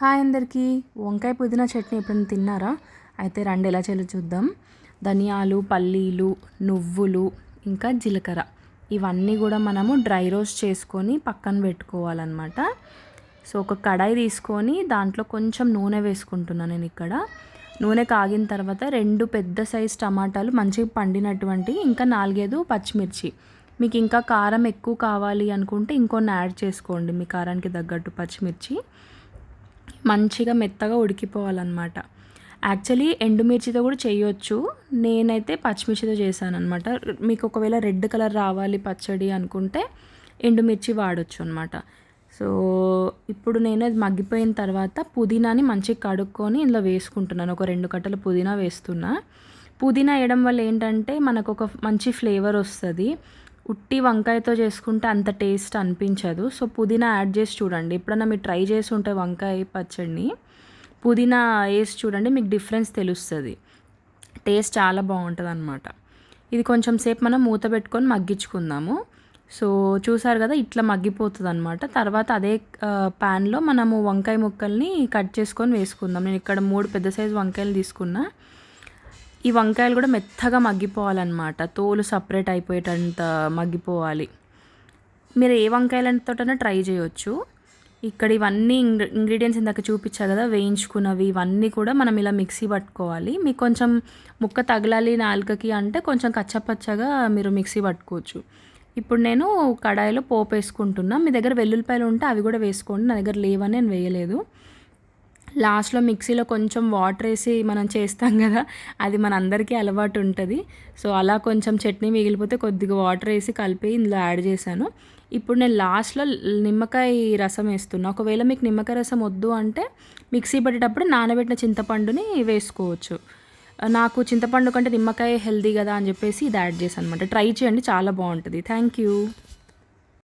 Hi అందరికీ. వంకాయ పుదీనా చట్నీ ఎప్పుడైనా తిన్నారా? అయితే రండి ఎలా చేయాలో చూద్దాం. ధనియాలు, పల్లీలు, నువ్వులు, ఇంకా జీలకర్ర ఇవన్నీ కూడా మనము డ్రై రోస్ట్ చేసుకొని పక్కన పెట్టుకోవాలన్నమాట. సో ఒక కడాయి తీసుకొని దాంట్లో కొంచెం నూనె వేసుకుంటున్నాను నేను ఇక్కడ. నూనె కాగిన తర్వాత 2 పెద్ద సైజ్ టమాటాలు మంచిగా పండినటువంటి, ఇంకా 4-5 పచ్చిమిర్చి. మీకు ఇంకా కారం ఎక్కువ కావాలి అనుకుంటే ఇంకొన్ని యాడ్ చేసుకోండి, మీ కారానికి తగ్గట్టు పచ్చిమిర్చి. మంచిగా మెత్తగా ఉడికిపోవాలన్నమాట. యాక్చువల్లీ ఎండుమిర్చితో కూడా చేయొచ్చు, నేనైతే పచ్చిమిర్చితో చేశానన్నమాట. మీకు ఒకవేళ రెడ్ కలర్ రావాలి పచ్చడి అనుకుంటే ఎండుమిర్చి వాడచ్చు అనమాట. సో ఇప్పుడు నేను అది మగ్గిపోయిన తర్వాత పుదీనాని మంచిగా కడుక్కొని ఇందులో వేసుకుంటున్నాను. ఒక 2 కట్టలు పుదీనా వేస్తున్నా. పుదీనా వేయడం వల్ల ఏంటంటే మనకు ఒక మంచి ఫ్లేవర్ వస్తుంది. ఉట్టి వంకాయతో చేసుకుంటే అంత టేస్ట్ అనిపించదు. సో పుదీనా యాడ్ చేసి చూడండి. ఎప్పుడన్నా మీరు ట్రై చేసి ఉంటే వంకాయ పచ్చడిని పుదీనా వేసి చూడండి, మీకు డిఫరెన్స్ తెలుస్తుంది. టేస్ట్ చాలా బాగుంటుంది అనమాట. ఇది కొంచెం సేపు మనం మూత పెట్టుకొని మగ్గించుకుందాము. సో చూసారు కదా, ఇట్లా మగ్గిపోతుంది అనమాట. తర్వాత అదే ప్యాన్లో మనము వంకాయ ముక్కల్ని కట్ చేసుకొని వేసుకుందాం. నేను ఇక్కడ 3 పెద్ద సైజు వంకాయలు తీసుకున్నా. ఈ వంకాయలు కూడా మెత్తగా మగ్గిపోవాలన్నమాట. తోలు సపరేట్ అయిపోయేటంత మగ్గిపోవాలి. మీరు ఏ వంకాయలతోటైనా ట్రై చేయొచ్చు. ఇక్కడ ఇవన్నీ ఇంగ్రీడియంట్స్ ఇందాక చూపించా కదా, వేయించుకున్నవి ఇవన్నీ కూడా మనం ఇలా మిక్సీ పట్టుకోవాలి. మీకు కొంచెం ముక్క తగలాలి నాలుకకి అంటే కొంచెం కచ్చపచ్చగా మీరు మిక్సీ పట్టుకోవచ్చు. ఇప్పుడు నేను కడాయిలో పోపు వేసుకుంటున్నా. మీ దగ్గర వెల్లుల్లిపాయలు ఉంటే అవి కూడా వేసుకోండి. నా దగ్గర లేవని నేను వేయలేదు. లాస్ట్లో మిక్సీలో కొంచెం వాటర్ వేసి మనం చేస్తాం కదా, అది మన అందరికీ అలవాటు ఉంటుంది. సో అలా కొంచెం చట్నీ మిగిలిపోతే కొద్దిగా వాటర్ వేసి కలిపి ఇందులో యాడ్ చేశాను. ఇప్పుడు నేను లాస్ట్లో నిమ్మకాయ రసం వేస్తున్నా. ఒకవేళ మీకు నిమ్మకాయ రసం వద్దు అంటే మిక్సీ పట్టేటప్పుడు నానబెట్టిన చింతపండుని వేసుకోవచ్చు. నాకు చింతపండు కంటే నిమ్మకాయ హెల్దీ కదా అని చెప్పేసి ఇది యాడ్ చేశాను అనమాట. ట్రై చేయండి, చాలా బాగుంటుంది. Thank you.